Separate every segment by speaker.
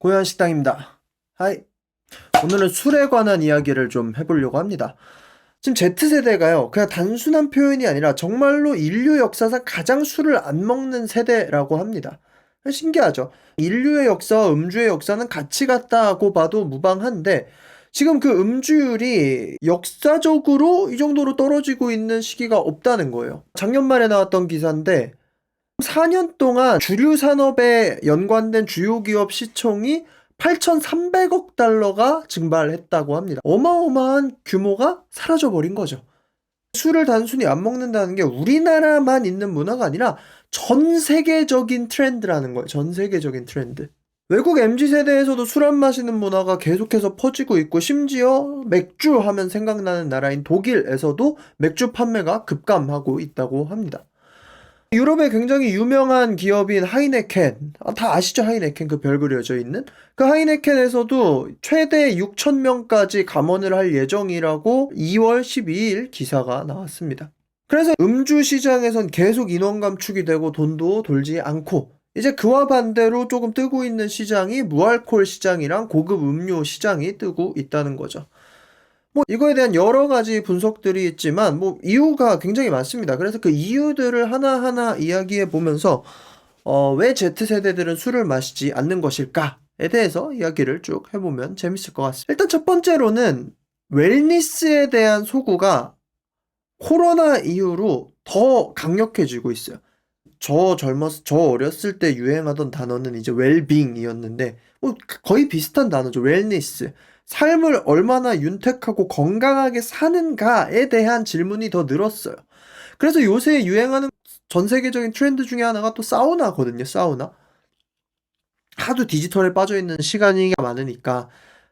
Speaker 1: 고요한 식당입니다. 하이. 오늘은 술에 관한 이야기를 좀 해보려고 합니다. 지금 Z세대가요, 그냥 단순한 표현이 아니라 정말로 인류 역사상 가장 술을 안 먹는 세대라고 합니다. 신기하죠? 인류의 역사와 음주의 역사는 같이 갔다고 봐도 무방한데, 지금 그 음주율이 역사적으로 이 정도로 떨어지고 있는 시기가 없다는 거예요. 작년 말에 나왔던 기사인데, 4년 동안 주류 산업에 연관된 주요 기업 시총이 8,300억 달러가 증발했다고 합니다. 어마어마한 규모가 사라져버린 거죠. 술을 단순히 안 먹는다는 게 우리나라만 있는 문화가 아니라 전 세계적인 트렌드라는 거예요. 전 세계적인 트렌드. 외국 MZ세대에서도 술 안 마시는 문화가 계속해서 퍼지고 있고, 심지어 맥주 하면 생각나는 나라인 독일에서도 맥주 판매가 급감하고 있다고 합니다. 유럽의 굉장히 유명한 기업인 하이네켄, 다 아시죠? 하이네켄, 그 별 그려져 있는? 그 하이네켄에서도 최대 6,000명까지 감원을 할 예정이라고 2월 12일 기사가 나왔습니다. 그래서 음주 시장에선 계속 인원 감축이 되고 돈도 돌지 않고, 이제 그와 반대로 조금 뜨고 있는 시장이 무알콜 시장이랑 고급 음료 시장이 뜨고 있다는 거죠. 이거에 대한 여러 가지 분석들이 있지만 이유가 굉장히 많습니다. 그래서 그 이유들을 하나하나 이야기해 보면서 왜 Z세대들은 술을 마시지 않는 것일까에 대해서 이야기를 쭉 해보면 재밌을 것 같습니다. 일단 첫 번째로는 웰니스에 대한 소구가 코로나 이후로 더 강력해지고 있어요. 저 어렸을 때 유행하던 단어는 이제 웰빙이었는데, 거의 비슷한 단어죠. 웰니스. 삶을 얼마나 윤택하고 건강하게 사는가에 대한 질문이 더 늘었어요. 그래서 요새 유행하는 전 세계적인 트렌드 중에 하나가 또 사우나거든요. 사우나. 하도 디지털에 빠져 있는 시간이 많으니까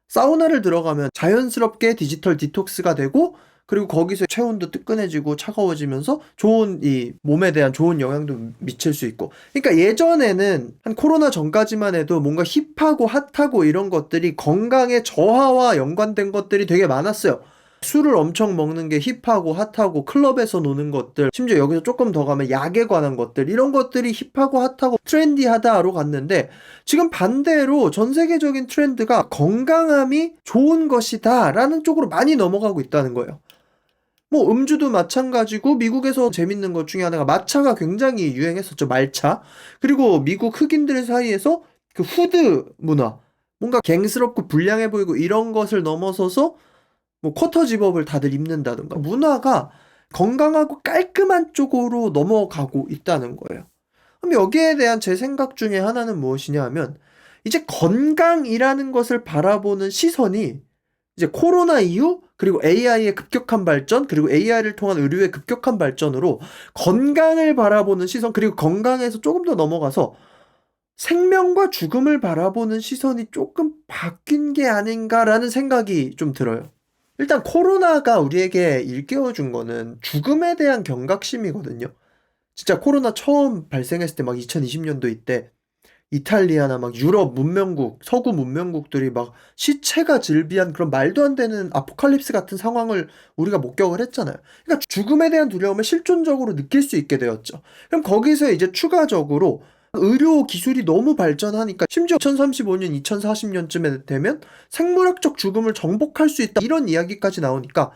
Speaker 1: 사우나를 들어가면 자연스럽게 디지털 디톡스가 되고, 그리고 거기서 체온도 뜨끈해지고 차가워지면서 좋은 이 몸에 대한 좋은 영향도 미칠 수 있고. 그러니까 예전에는 한 코로나 전까지만 해도 뭔가 힙하고 핫하고 이런 것들이 건강의 저하와 연관된 것들이 되게 많았어요. 술을 엄청 먹는 게 힙하고 핫하고, 클럽에서 노는 것들, 심지어 여기서 조금 더 가면 약에 관한 것들, 이런 것들이 힙하고 핫하고 트렌디하다로 갔는데, 지금 반대로 전 세계적인 트렌드가 건강함이 좋은 것이다 라는 쪽으로 많이 넘어가고 있다는 거예요. 음주도 마찬가지고, 미국에서 재밌는 것 중에 하나가 마차가 굉장히 유행했었죠. 말차. 그리고 미국 흑인들 사이에서 그 후드 문화, 뭔가 갱스럽고 불량해 보이고 이런 것을 넘어서서 쿼터 집업을 다들 입는다든가 문화가 건강하고 깔끔한 쪽으로 넘어가고 있다는 거예요. 그럼 여기에 대한 제 생각 중에 하나는 무엇이냐 하면, 이제 건강이라는 것을 바라보는 시선이 이제 코로나 이후, 그리고 AI의 급격한 발전, 그리고 AI를 통한 의료의 급격한 발전으로 건강을 바라보는 시선, 그리고 건강에서 조금 더 넘어가서 생명과 죽음을 바라보는 시선이 조금 바뀐 게 아닌가라는 생각이 좀 들어요. 일단 코로나가 우리에게 일깨워준 거는 죽음에 대한 경각심이거든요. 진짜 코로나 처음 발생했을 때 막 2020년도 이때 이탈리아나 막 유럽 문명국, 서구 문명국들이 막 시체가 즐비한 그런 말도 안 되는 아포칼립스 같은 상황을 우리가 목격을 했잖아요. 그러니까 죽음에 대한 두려움을 실존적으로 느낄 수 있게 되었죠. 그럼 거기서 이제 추가적으로 의료 기술이 너무 발전하니까, 심지어 2035년, 2040년쯤에 되면 생물학적 죽음을 정복할 수 있다, 이런 이야기까지 나오니까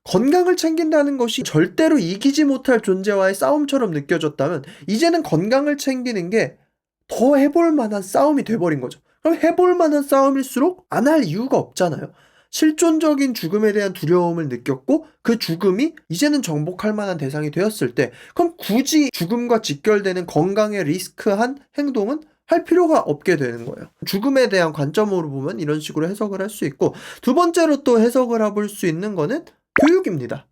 Speaker 1: 건강을 챙긴다는 것이 절대로 이기지 못할 존재와의 싸움처럼 느껴졌다면, 이제는 건강을 챙기는 게 더 해볼 만한 싸움이 돼버린 거죠. 그럼 해볼 만한 싸움일수록 안 할 이유가 없잖아요. 실존적인 죽음에 대한 두려움을 느꼈고, 그 죽음이 이제는 정복할 만한 대상이 되었을 때, 그럼 굳이 죽음과 직결되는 건강에 리스크한 행동은 할 필요가 없게 되는 거예요. 죽음에 대한 관점으로 보면 이런 식으로 해석을 할 수 있고, 두 번째로 또 해석을 해볼 수 있는 거는 교육입니다.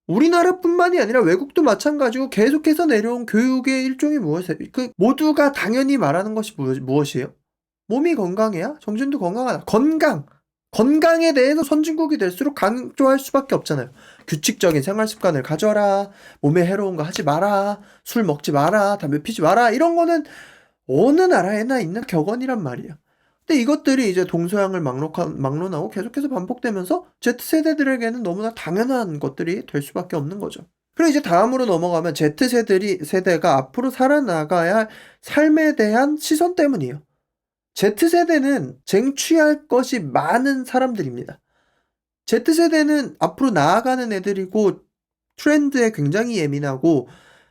Speaker 1: 우리나라뿐만이 아니라 외국도 마찬가지고 계속해서 내려온 교육의 일종이 무엇이에요? 모두가 당연히 말하는 것이 무엇이에요? 몸이 건강해야 정신도 건강하다. 건강! 건강에 대해서 선진국이 될수록 강조할 수밖에 없잖아요. 규칙적인 생활 습관을 가져라, 몸에 해로운 거 하지 마라, 술 먹지 마라, 담배 피지 마라, 이런 거는 어느 나라에나 있는 격언이란 말이에요. 근데 이것들이 이제 동서양을 막론하고 계속해서 반복되면서 Z세대들에게는 너무나 당연한 것들이 될 수밖에 없는 거죠. 그리고 이제 다음으로 넘어가면 Z세대가 앞으로 살아나가야 할 삶에 대한 시선 때문이에요. Z세대는 쟁취할 것이 많은 사람들입니다. Z세대는 앞으로 나아가는 애들이고 트렌드에 굉장히 예민하고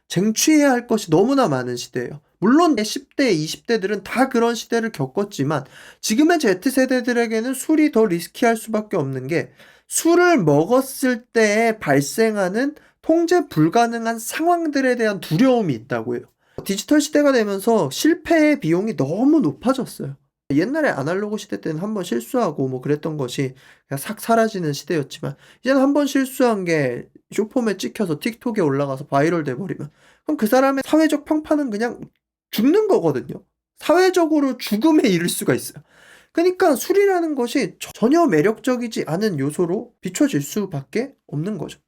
Speaker 1: 쟁취해야 할 것이 너무나 많은 시대예요. 물론 10대, 20대들은 다 그런 시대를 겪었지만 지금의 Z세대들에게는 술이 더 리스키할 수밖에 없는 게 술을 먹었을 때 발생하는 통제 불가능한 상황들에 대한 두려움이 있다고 해요. 디지털 시대가 되면서 실패의 비용이 너무 높아졌어요. 옛날에 아날로그 시대 때는 한번 실수하고 뭐 그랬던 것이 그냥 싹 사라지는 시대였지만 이제는 한번 실수한 게 쇼폼에 찍혀서 틱톡에 올라가서 바이럴 돼버리면 그럼 그 사람의 사회적 평판은 그냥 죽는 거거든요. 사회적으로 죽음에 이를 수가 있어요. 그러니까 술이라는 것이 전혀 매력적이지 않은 요소로 비춰질 수밖에 없는 거죠.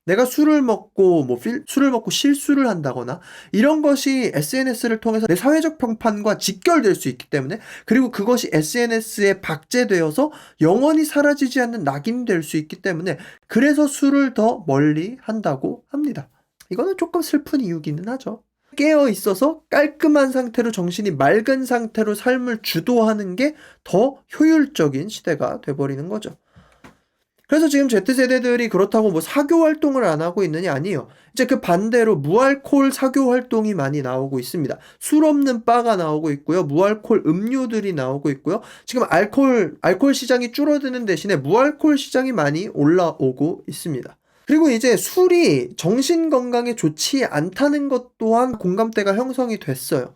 Speaker 1: 내가 술을 먹고 술을 먹고 실수를 한다거나 이런 것이 SNS를 통해서 내 사회적 평판과 직결될 수 있기 때문에, 그리고 그것이 SNS에 박제되어서 영원히 사라지지 않는 낙인이 될 수 있기 때문에 그래서 술을 더 멀리 한다고 합니다. 이거는 조금 슬픈 이유기는 하죠. 깨어 있어서 깔끔한 상태로 정신이 맑은 상태로 삶을 주도하는 게 더 효율적인 시대가 돼버리는 거죠. 그래서 지금 Z세대들이 그렇다고 뭐 사교 활동을 안 하고 있느냐? 아니에요. 이제 그 반대로 무알콜 사교 활동이 많이 나오고 있습니다. 술 없는 바가 나오고 있고요. 무알콜 음료들이 나오고 있고요. 지금 알콜 시장이 줄어드는 대신에 무알콜 시장이 많이 올라오고 있습니다. 그리고 이제 술이 정신 건강에 좋지 않다는 것 또한 공감대가 형성이 됐어요.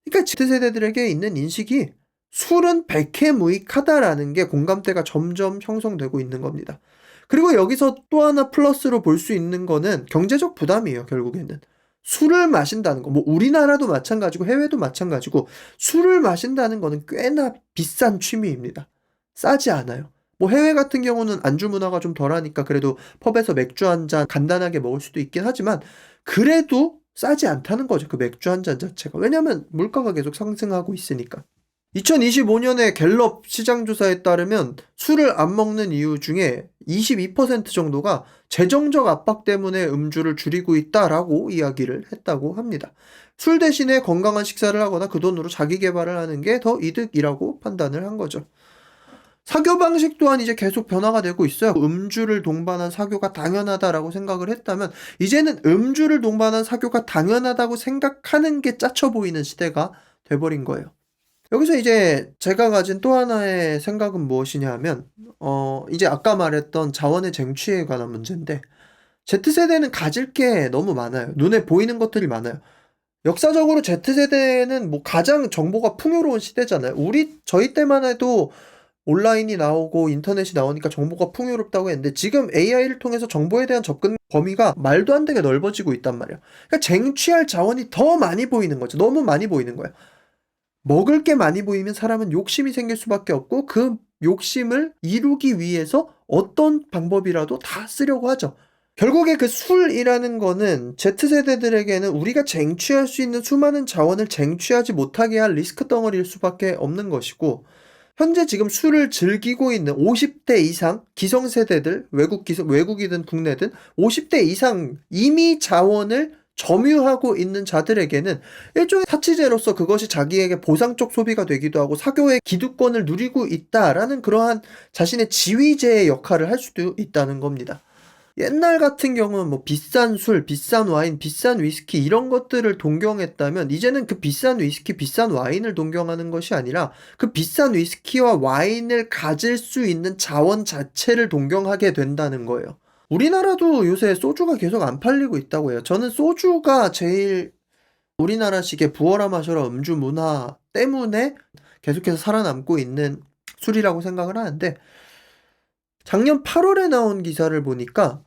Speaker 1: 그러니까 Z세대들에게 있는 인식이 술은 백해무익하다라는 게 공감대가 점점 형성되고 있는 겁니다. 그리고 여기서 또 하나 플러스로 볼 수 있는 거는 경제적 부담이에요, 결국에는. 술을 마신다는 거, 뭐 우리나라도 마찬가지고 해외도 마찬가지고 술을 마신다는 거는 꽤나 비싼 취미입니다. 싸지 않아요. 뭐 해외 같은 경우는 안주 문화가 좀 덜하니까 그래도 펍에서 맥주 한 잔 간단하게 먹을 수도 있긴 하지만 그래도 싸지 않다는 거죠, 그 맥주 한 잔 자체가. 왜냐면 물가가 계속 상승하고 있으니까. 2025년에 갤럽 시장조사에 따르면 술을 안 먹는 이유 중에 22% 정도가 재정적 압박 때문에 음주를 줄이고 있다라고 이야기를 했다고 합니다. 술 대신에 건강한 식사를 하거나 그 돈으로 자기 개발을 하는 게 더 이득이라고 판단을 한 거죠. 사교 방식 또한 이제 계속 변화가 되고 있어요. 음주를 동반한 사교가 당연하다라고 생각을 했다면 이제는 음주를 동반한 사교가 당연하다고 생각하는 게 짜쳐 보이는 시대가 돼버린 거예요. 여기서 이제 제가 가진 또 하나의 생각은 무엇이냐 하면 이제 아까 말했던 자원의 쟁취에 관한 문제인데, Z세대는 가질 게 너무 많아요. 눈에 보이는 것들이 많아요. 역사적으로 Z세대는 뭐 가장 정보가 풍요로운 시대잖아요. 저희 때만 해도 온라인이 나오고 인터넷이 나오니까 정보가 풍요롭다고 했는데 지금 AI를 통해서 정보에 대한 접근 범위가 말도 안 되게 넓어지고 있단 말이에요. 그러니까 쟁취할 자원이 더 많이 보이는 거죠. 너무 많이 보이는 거예요. 먹을 게 많이 보이면 사람은 욕심이 생길 수밖에 없고 그 욕심을 이루기 위해서 어떤 방법이라도 다 쓰려고 하죠. 결국에 그 술이라는 거는 Z세대들에게는 우리가 쟁취할 수 있는 수많은 자원을 쟁취하지 못하게 할 리스크 덩어리일 수밖에 없는 것이고, 현재 지금 술을 즐기고 있는 50대 이상 기성세대들, 외국이든 국내든 50대 이상 이미 자원을 점유하고 있는 자들에게는 일종의 사치제로서 그것이 자기에게 보상적 소비가 되기도 하고 사교의 기득권을 누리고 있다라는 그러한 자신의 지위제의 역할을 할 수도 있다는 겁니다. 옛날 같은 경우는 뭐 비싼 술, 비싼 와인, 비싼 위스키 이런 것들을 동경했다면 이제는 그 비싼 위스키, 비싼 와인을 동경하는 것이 아니라 그 비싼 위스키와 와인을 가질 수 있는 자원 자체를 동경하게 된다는 거예요. 우리나라도 요새 소주가 계속 안 팔리고 있다고 해요. 저는 소주가 제일 우리나라식의 부어라 마셔라 음주 문화 때문에 계속해서 살아남고 있는 술이라고 생각을 하는데, 작년 8월에 나온 기사를 보니까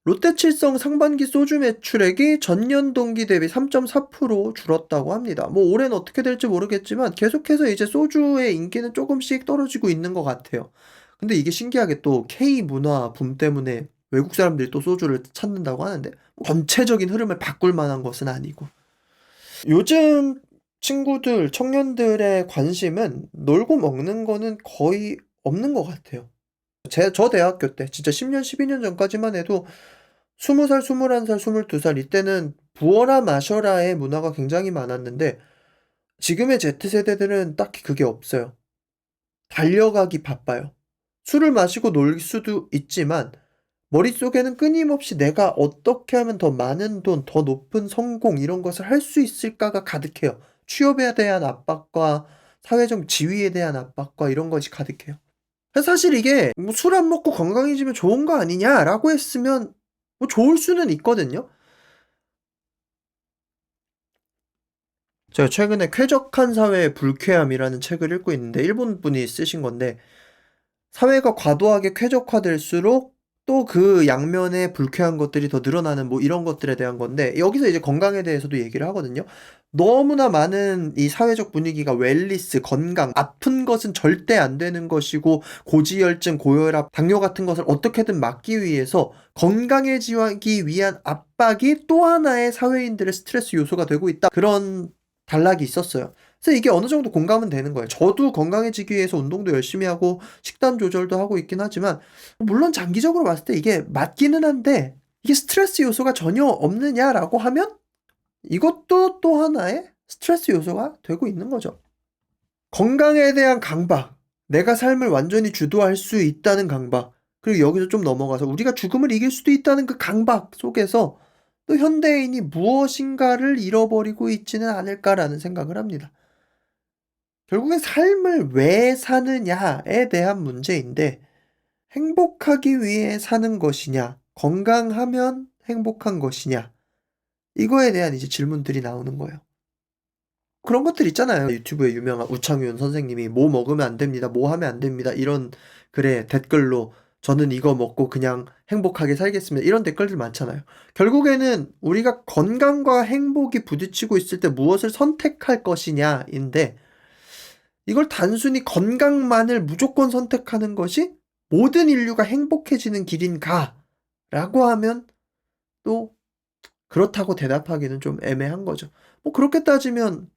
Speaker 1: 롯데칠성 상반기 소주 매출액이 전년 동기 대비 3.4% 줄었다고 합니다. 뭐 올해는 어떻게 될지 모르겠지만 계속해서 이제 소주의 인기는 조금씩 떨어지고 있는 것 같아요. 근데 이게 신기하게 또 K 문화 붐 때문에 외국 사람들이 또 소주를 찾는다고 하는데 전체적인 흐름을 바꿀 만한 것은 아니고, 요즘 친구들, 청년들의 관심은 놀고 먹는 거는 거의 없는 것 같아요. 저 대학교 때 진짜 10년, 12년 전까지만 해도 20살, 21살, 22살 이때는 부어라 마셔라의 문화가 굉장히 많았는데 지금의 Z세대들은 딱히 그게 없어요. 달려가기 바빠요. 술을 마시고 놀 수도 있지만 머릿속에는 끊임없이 내가 어떻게 하면 더 많은 돈, 더 높은 성공 이런 것을 할 수 있을까가 가득해요. 취업에 대한 압박과 사회적 지위에 대한 압박과 이런 것이 가득해요. 사실 이게 뭐 '술 안 먹고 건강해지면 좋은 거 아니냐.'라고 했으면 뭐 좋을 수는 있거든요. 제가 최근에 쾌적한 사회의 불쾌함이라는 책을 읽고 있는데 일본 분이 쓰신 건데 사회가 과도하게 쾌적화될수록 또 그 양면에 불쾌한 것들이 더 늘어나는 뭐 이런 것들에 대한 건데 여기서 이제 건강에 대해서도 얘기를 하거든요. 너무나 많은 이 사회적 분위기가 웰니스, 건강, 아픈 것은 절대 안 되는 것이고 고지혈증, 고혈압, 당뇨 같은 것을 어떻게든 막기 위해서 건강해지기 위한 압박이 또 하나의 사회인들의 스트레스 요소가 되고 있다. 그런 단락이 있었어요. 그래서 이게 어느 정도 공감은 되는 거예요. 저도 건강해지기 위해서 운동도 열심히 하고 식단 조절도 하고 있긴 하지만 물론 장기적으로 봤을 때 이게 맞기는 한데 이게 스트레스 요소가 전혀 없느냐라고 하면 이것도 또 하나의 스트레스 요소가 되고 있는 거죠. 건강에 대한 강박, 내가 삶을 완전히 주도할 수 있다는 강박, 그리고 여기서 좀 넘어가서 우리가 죽음을 이길 수도 있다는 그 강박 속에서 또 현대인이 무엇인가를 잃어버리고 있지는 않을까라는 생각을 합니다. 결국엔 삶을 왜 사느냐에 대한 문제인데 행복하기 위해 사는 것이냐, 건강하면 행복한 것이냐, 이거에 대한 이제 질문들이 나오는 거예요. 그런 것들 있잖아요. 유튜브에 유명한 우창윤 선생님이 "뭐 먹으면 안 됩니다. 뭐 하면 안 됩니다." 이런 글에 댓글로 "저는 이거 먹고 그냥 행복하게 살겠습니다." 이런 댓글들 많잖아요. 결국에는 우리가 건강과 행복이 부딪히고 있을 때 무엇을 선택할 것이냐인데 이걸 단순히 건강만을 무조건 선택하는 것이 모든 인류가 행복해지는 길인가라고 하면 또 그렇다고 대답하기는 좀 애매한 거죠. 뭐 그렇게 따지면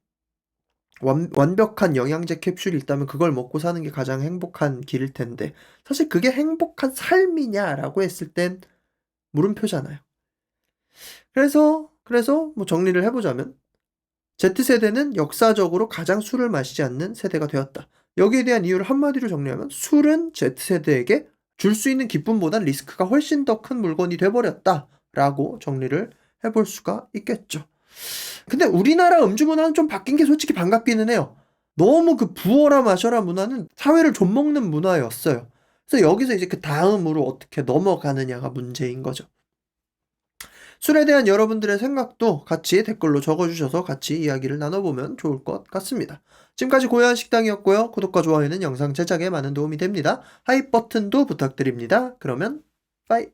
Speaker 1: 완벽한 영양제 캡슐이 있다면 그걸 먹고 사는 게 가장 행복한 길일 텐데 사실 그게 행복한 삶이냐라고 했을 땐 물음표잖아요. 그래서 뭐 정리를 해 보자면 Z세대는 역사적으로 가장 술을 마시지 않는 세대가 되었다. 여기에 대한 이유를 한마디로 정리하면 술은 Z세대에게 줄 수 있는 기쁨보단 리스크가 훨씬 더 큰 물건이 돼 버렸다라고 정리를 해볼 수가 있겠죠. 근데 우리나라 음주 문화는 좀 바뀐 게 솔직히 반갑기는 해요. 너무 그 부어라 마셔라 문화는 사회를 좀먹는 문화였어요. 그래서 여기서 이제 그다음으로 어떻게 넘어가느냐가 문제인 거죠. 술에 대한 여러분들의 생각도 같이 댓글로 적어주셔서 같이 이야기를 나눠보면 좋을 것 같습니다. 지금까지 고요한 식당이었고요. 구독과 좋아요는 영상 제작에 많은 도움이 됩니다. 하이 버튼도 부탁드립니다. 그러면 빠이.